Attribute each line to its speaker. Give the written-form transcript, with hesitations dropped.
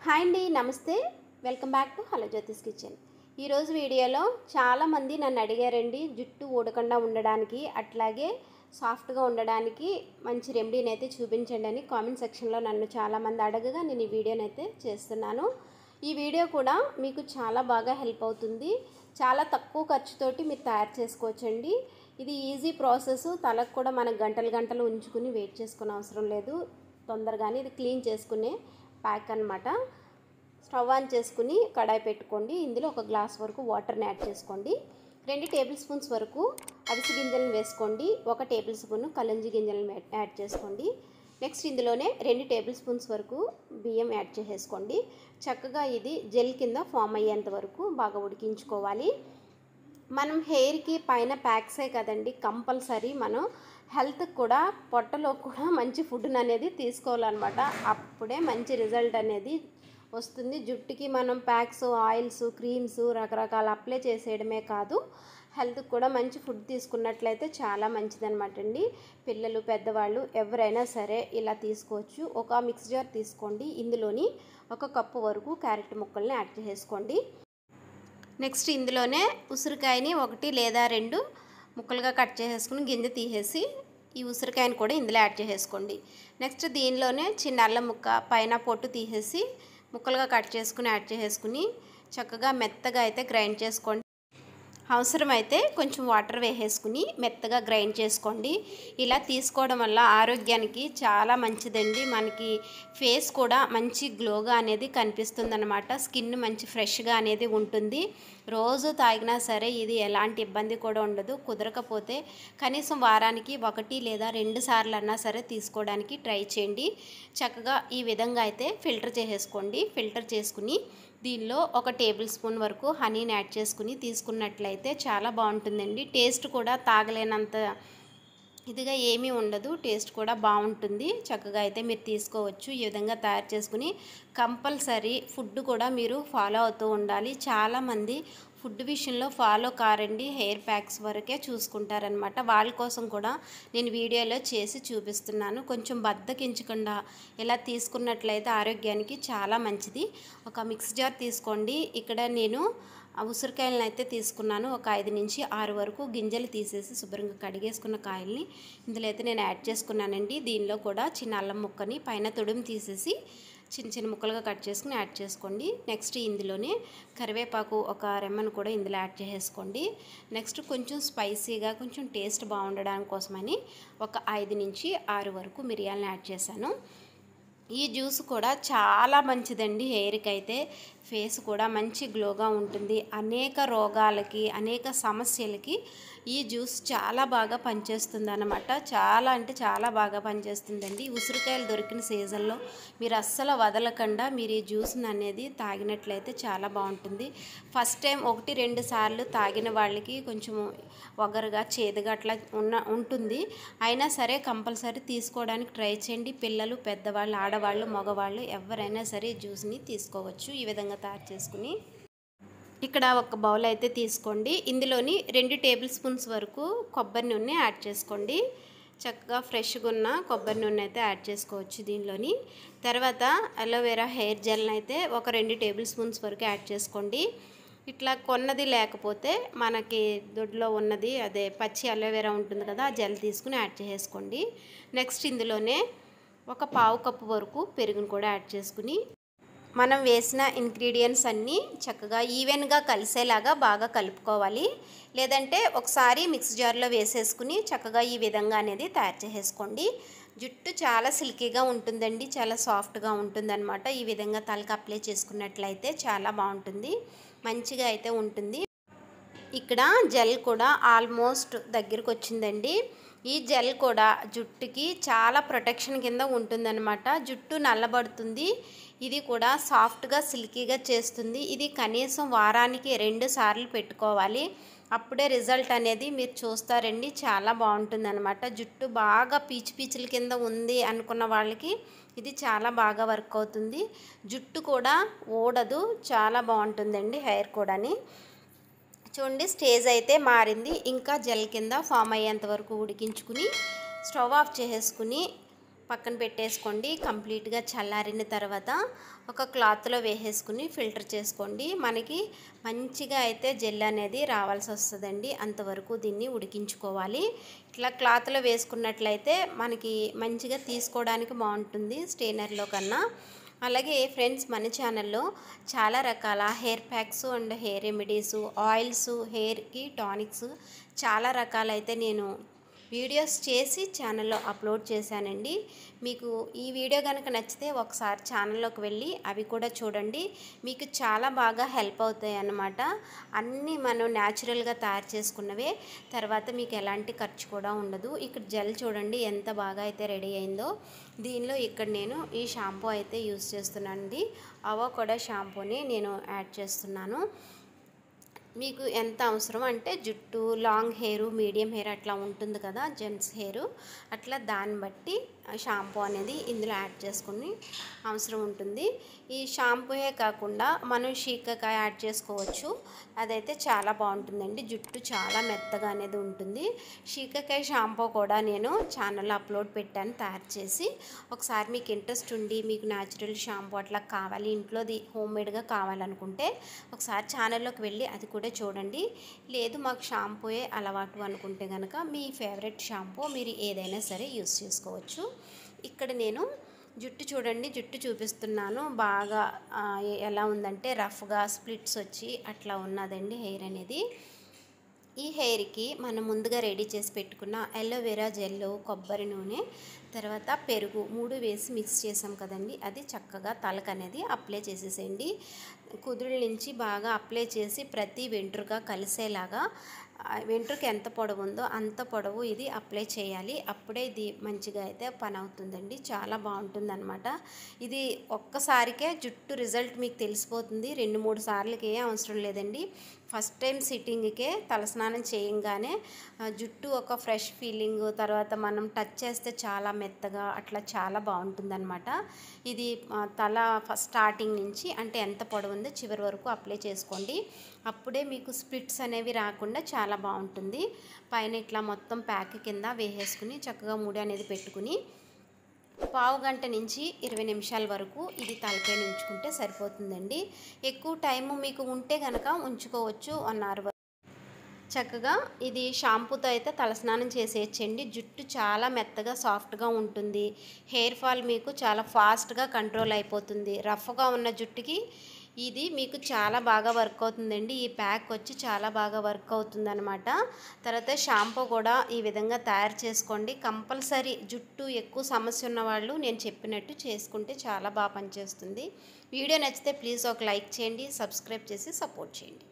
Speaker 1: Hi అండి, నమస్తే. Welcome back to hello జ్యోతిస్ kitchen. ఈరోజు వీడియోలో చాలామంది నన్ను అడిగారండి, జుట్టు ఊడకుండా ఉండడానికి అట్లాగే సాఫ్ట్గా ఉండడానికి మంచి రెమెడీని అయితే చూపించండి అని కామెంట్ సెక్షన్లో నన్ను చాలామంది అడగగా నేను ఈ వీడియోని అయితే చేస్తున్నాను. ఈ వీడియో కూడా మీకు చాలా బాగా హెల్ప్ అవుతుంది. చాలా తక్కువ ఖర్చుతోటి మీరు తయారు చేసుకోవచ్చండి. ఇది ఈజీ ప్రాసెస్. తలకు కూడా మనకు గంటలు గంటలు ఉంచుకుని వెయిట్ చేసుకునే అవసరం లేదు. తొందరగానే ఇది క్లీన్ చేసుకునే ప్యాక్ అన్నమాట. స్టవ్ ఆన్ చేసుకుని కడాయి పెట్టుకోండి. ఇందులో ఒక గ్లాస్ వరకు వాటర్ని యాడ్ చేసుకోండి. 2 టేబుల్ స్పూన్స్ వరకు అవిసె గింజలను వేసుకోండి. 1 టేబుల్ స్పూన్ కలంజి గింజలను యాడ్ చేసుకోండి. నెక్స్ట్ ఇందులోనే 2 టేబుల్ స్పూన్స్ వరకు బియ్యం యాడ్ చేసేసుకోండి. చక్కగా ఇది జెల్ కింద ఫామ్ అయ్యేంత వరకు బాగా ఉడికించుకోవాలి. మనం హెయిర్కి పైన ప్యాక్సే కదండి, కంపల్సరీ మనం హెల్త్కి కూడా పొట్టలో కూడా మంచి ఫుడ్ని అనేది తీసుకోవాలన్నమాట. అప్పుడే మంచి రిజల్ట్ అనేది వస్తుంది. జుట్టుకి మనం ప్యాక్స్, ఆయిల్స్, క్రీమ్స్ రకరకాల అప్లై చేసేయడమే కాదు, హెల్త్కి కూడా మంచి ఫుడ్ తీసుకున్నట్లయితే చాలా మంచిదన్నమాట అండి. పిల్లలు, పెద్దవాళ్ళు ఎవరైనా సరే ఇలా తీసుకోవచ్చు. ఒక మిక్స్ జార్ తీసుకోండి. ఇందులోని 1 కప్పు వరకు క్యారెట్ ముక్కల్ని యాడ్ చేసుకోండి. నెక్స్ట్ ఇందులోనే ఉసిరికాయని 1 లేదా 2 ముక్కలుగా కట్ చేసేసుకుని గింజ తీసేసి ఈ ఉసిరికాయని కూడా ఇందులో యాడ్ చేసేసుకోండి. నెక్స్ట్ దీనిలోనే చిన్న అల్లం ముక్క పైన పొట్టు తీసేసి ముక్కలుగా కట్ చేసుకుని యాడ్ చేసేసుకుని చక్కగా మెత్తగా అయితే గ్రైండ్ చేసుకోండి. అవసరమైతే కొంచెం వాటర్ వేసేసుకుని మెత్తగా గ్రైండ్ చేసుకోండి. ఇలా తీసుకోవడం వల్ల ఆరోగ్యానికి చాలా మంచిదండి. మనకి ఫేస్ కూడా మంచి గ్లోగా అనేది కనిపిస్తుందన్నమాట. స్కిన్ మంచి ఫ్రెష్గా అనేది ఉంటుంది. రోజు తాగినా సరే ఇది ఎలాంటి ఇబ్బంది కూడా ఉండదు. కుదరకపోతే కనీసం వారానికి 1 లేదా 2 సార్లు అన్నా సరే తీసుకోవడానికి ట్రై చేయండి. చక్కగా ఈ విధంగా అయితే ఫిల్టర్ చేసేసుకోండి. ఫిల్టర్ చేసుకుని దీనిలో 1 టేబుల్ స్పూన్ వరకు హనీని యాడ్ చేసుకుని తీసుకున్నట్లయితే చాలా బాగుంటుందండి. టేస్ట్ కూడా తాగలేనంత ఇదిగా ఏమీ ఉండదు. టేస్ట్ కూడా బాగుంటుంది. చక్కగా అయితే మీరు తీసుకోవచ్చు. ఈ విధంగా తయారు చేసుకుని కంపల్సరీ ఫుడ్ కూడా మీరు ఫాలో అవుతూ ఉండాలి. చాలామంది ఫుడ్ విషయంలో ఫాలో కారండి, హెయిర్ ప్యాక్స్ వరకే చూసుకుంటారనమాట. వాళ్ళ కోసం కూడా నేను వీడియోలో చేసి చూపిస్తున్నాను. కొంచెం బద్దకించకుండా ఇలా తీసుకున్నట్లయితే ఆరోగ్యానికి చాలా మంచిది. ఒక మిక్స్ జార్ తీసుకోండి. ఇక్కడ నేను ఉసిరికాయలను అయితే తీసుకున్నాను. ఒక 5 నుంచి 6 వరకు గింజలు తీసేసి శుభ్రంగా కడిగేసుకున్న కాయల్ని ఇందులో అయితే నేను యాడ్ చేసుకున్నానండి. దీనిలో కూడా చిన్న అల్లం ముక్కని పైన తొడుము తీసేసి చిన్న చిన్న ముక్కలుగా కట్ చేసుకుని యాడ్ చేసుకోండి. నెక్స్ట్ ఇందులోనే కరివేపాకు ఒక రెమ్మను కూడా ఇందులో యాడ్ చేసేసుకోండి. నెక్స్ట్ కొంచెం స్పైసీగా కొంచెం టేస్ట్ బాగుండడానికి కోసమని ఒక 5 నుంచి 6 వరకు మిరియాలను యాడ్ చేశాను. ఈ జ్యూస్ కూడా చాలా మంచిదండి. హెయిర్కి అయితే ఫేస్ కూడా మంచి గ్లోగా ఉంటుంది. అనేక రోగాలకి, అనేక సమస్యలకి ఈ జ్యూస్ చాలా బాగా పనిచేస్తుంది అన్నమాట. చాలా అంటే చాలా బాగా పనిచేస్తుందండి. ఉసిరికాయలు దొరికిన సీజన్లో మీరు అస్సలు వదలకుండా మీరు ఈ జ్యూస్ని అనేది తాగినట్లయితే చాలా బాగుంటుంది. ఫస్ట్ టైం 1-2 సార్లు తాగిన వాళ్ళకి కొంచెం వగరుగా, చేదుగా అట్లా ఉంటుంది. అయినా సరే కంపల్సరీ తీసుకోవడానికి ట్రై చేయండి. పిల్లలు, పెద్దవాళ్ళు, ఆడవాళ్ళు, మగవాళ్ళు ఎవరైనా సరే ఈ జ్యూస్ని తీసుకోవచ్చు. ఈ విధంగా తయారు చేసుకుని ఇక్కడ ఒక బౌల్ అయితే తీసుకోండి. ఇందులోని 2 టేబుల్ స్పూన్స్ వరకు కొబ్బరి నూనె యాడ్ చేసుకోండి. చక్కగా ఫ్రెష్గా ఉన్న కొబ్బరి నూనె అయితే యాడ్ చేసుకోవచ్చు దీనిలోని. తర్వాత అలోవెరా హెయిర్ జెల్ని అయితే ఒక 2 టేబుల్ స్పూన్స్ వరకు యాడ్ చేసుకోండి. ఇట్లా కొన్నది లేకపోతే మనకి దొడ్లో ఉన్నది, అదే పచ్చి అలోవెరా ఉంటుంది కదా, ఆ జెల్ తీసుకుని యాడ్ చేసేసుకోండి. నెక్స్ట్ ఇందులోనే ఒక 1/2 కప్పు వరకు పెరుగును కూడా యాడ్ చేసుకుని మనం వేసిన ఇంగ్రీడియంట్స్ అన్నీ చక్కగా ఈవెన్గా కలిసేలాగా బాగా కలుపుకోవాలి. లేదంటే ఒకసారి మిక్స్ జార్లో వేసేసుకుని చక్కగా ఈ విధంగా అనేది తయారు చేసేసుకోండి. జుట్టు చాలా సిల్కీగా ఉంటుందండి, చాలా సాఫ్ట్గా ఉంటుందన్నమాట. ఈ విధంగా తలకు అప్లై చేసుకున్నట్లయితే చాలా బాగుంటుంది, మంచిగా అయితే ఉంటుంది. ఇక్కడ జెల్ కూడా ఆల్మోస్ట్ దగ్గరికి వచ్చిందండి. ఈ జెల్ కూడా జుట్టుకి చాలా ప్రొటెక్షన్ కింద ఉంటుందన్నమాట. జుట్టు నల్లబడుతుంది. ఇది కూడా సాఫ్ట్గా, సిల్కీగా చేస్తుంది. ఇది కనీసం వారానికి 2 సార్లు పెట్టుకోవాలి. అప్పుడే రిజల్ట్ అనేది మీరు చూస్తారండి. చాలా బాగుంటుంది అనమాట. జుట్టు బాగా పీచు పీచుల కింద ఉంది అనుకున్న వాళ్ళకి ఇది చాలా బాగా వర్క్ అవుతుంది. జుట్టు కూడా ఊడదు, చాలా బాగుంటుందండి హెయిర్ కూడాని. చూడండి, స్టేజ్ అయితే మారింది. ఇంకా జెల్ కింద ఫామ్ అయ్యేంత వరకు ఉడికించుకుని స్టవ్ ఆఫ్ చేసేసుకుని పక్కన పెట్టేసుకోండి. కంప్లీట్గా చల్లారిన తర్వాత ఒక క్లాత్లో వేసేసుకుని ఫిల్టర్ చేసుకోండి. మనకి మంచిగా అయితే జెల్ అనేది రావాల్సి వస్తుందండి. అంతవరకు దీన్ని ఉడికించుకోవాలి. ఇట్లా క్లాత్లో వేసుకున్నట్లయితే మనకి మంచిగా తీసుకోవడానికి బాగుంటుంది స్ట్రైనర్లో కన్నా. అలాగే ఫ్రెండ్స్, మన ఛానల్లో చాలా రకాల hair packs and hair remedies, oils, హెయిర్కి టానిక్స్ చాలా రకాలైతే నేను వీడియోస్ చేసి ఛానల్లో అప్లోడ్ చేశానండి. మీకు ఈ వీడియో కనుక నచ్చితే ఒకసారి ఛానల్లోకి వెళ్ళి అవి కూడా చూడండి. మీకు చాలా బాగా హెల్ప్ అవుతాయి అన్నమాట. అన్నీ మనం న్యాచురల్గా తయారు చేసుకున్నవే. తర్వాత మీకు ఎలాంటి ఖర్చు కూడా ఉండదు. ఇక్కడ జెల్ చూడండి ఎంత బాగా అయితే రెడీ అయిందో. దీనిలో ఇక్కడ నేను ఈ షాంపూ అయితే యూస్ చేస్తున్నానండి. అవోకాడో షాంపూని నేను యాడ్ చేస్తున్నాను. మీకు ఎంత అవసరం అంటే జుట్టు లాంగ్ హెయిర్, మీడియం హెయిర్ అట్లా ఉంటుంది కదా జెంట్స్ హెయిర్, అట్లా దాన్ని బట్టి షాంపూ అనేది ఇందులో యాడ్ చేసుకుని అవసరం ఉంటుంది. ఈ షాంపూయే కాకుండా మనం శీకాకాయ యాడ్ చేసుకోవచ్చు. అదైతే చాలా బాగుంటుందండి. జుట్టు చాలా మెత్తగా అనేది ఉంటుంది. శీకాకాయ షాంపూ కూడా నేను ఛానల్లో అప్లోడ్ పెట్టాను తయారు చేసి. ఒకసారి మీకు ఇంట్రెస్ట్ ఉండి మీకు న్యాచురల్ షాంపూ అట్లా కావాలి, ఇంట్లోది హోమ్మేడ్గా కావాలనుకుంటే ఒకసారి ఛానల్లోకి వెళ్ళి అది కూడా చూడండి. లేదు మాకు షాంపూయే అలవాటు అనుకుంటే కనుక మీ ఫేవరెట్ షాంపూ మీరు ఏదైనా సరే యూస్ చేసుకోవచ్చు. ఇక్కడ నేను జుట్టు చూడండి, జుట్టు చూపిస్తున్నాను. బాగా ఎలా ఉందంటే రఫ్గా స్ప్లిట్స్ వచ్చి అట్లా ఉన్నదండి హెయిర్ అనేది. ఈ హెయిర్కి మనం ముందుగా రెడీ చేసి పెట్టుకున్న అలోవెరా జెల్, కొబ్బరి నూనె, తర్వాత పెరుగు 3 వేసి మిక్స్ చేసాం కదండి, అది చక్కగా తలకు అనేది అప్లై చేసేసేయండి. కుదుళ్ళ నుంచి బాగా అప్లై చేసి ప్రతి వెంట్రుక కలిసేలాగా, వెంట్రుక ఎంత పొడవు ఉందో అంత పొడవు ఇది అప్లై చేయాలి. అప్పుడే ఇది మంచిగా అయితే పని అవుతుందండి. చాలా బాగుంటుంది అనమాట. ఇది ఒక్కసారికే జుట్టు రిజల్ట్ మీకు తెలిసిపోతుంది. 2-3 సార్లకి ఏ అవసరం లేదండి. ఫస్ట్ టైం సిట్టింగ్కే తలస్నానం చేయంగానే జుట్టు ఒక ఫ్రెష్ ఫీలింగ్, తర్వాత మనం టచ్ చేస్తే చాలా మెత్తగా అట్లా చాలా బాగుంటుందన్నమాట. ఇది తల స్టార్టింగ్ నుంచి అంటే ఎంత పొడవు ఉందో చివరి వరకు అప్లై చేసుకోండి. అప్పుడే మీకు స్ప్లిట్స్ అనేవి రాకుండా చాలా బాగుంటుంది. పైన ఇట్లా మొత్తం ప్యాక్ కింద వేసేసుకుని చక్కగా ముడి అనేది పెట్టుకుని పావు గంట నుంచి 20 నిమిషాల వరకు ఇది తలపైన ఉంచుకుంటే సరిపోతుందండి. ఎక్కువ టైము మీకు ఉంటే కనుక ఉంచుకోవచ్చు 1 అవర్ వరకు. చక్కగా ఇది షాంపూతో అయితే తలస్నానం చేసేయచ్చండి. జుట్టు చాలా మెత్తగా సాఫ్ట్గా ఉంటుంది. హెయిర్ ఫాల్ మీకు చాలా ఫాస్ట్గా కంట్రోల్ అయిపోతుంది. రఫ్గా ఉన్న జుట్టుకి ఇది మీకు చాలా బాగా వర్క్ అవుతుందండి. ఈ ప్యాక్ వచ్చి చాలా బాగా వర్క్ అవుతుంది అనమాట. తర్వాత షాంపూ కూడా ఈ విధంగా తయారు చేసుకోండి. కంపల్సరీ జుట్టు ఎక్కువ సమస్య ఉన్నవాళ్ళు నేను చెప్పినట్టు చేసుకుంటే చాలా బాగా పనిచేస్తుంది. వీడియో నచ్చితే ప్లీజ్ ఒక లైక్ చేయండి, సబ్స్క్రైబ్ చేసి సపోర్ట్ చేయండి.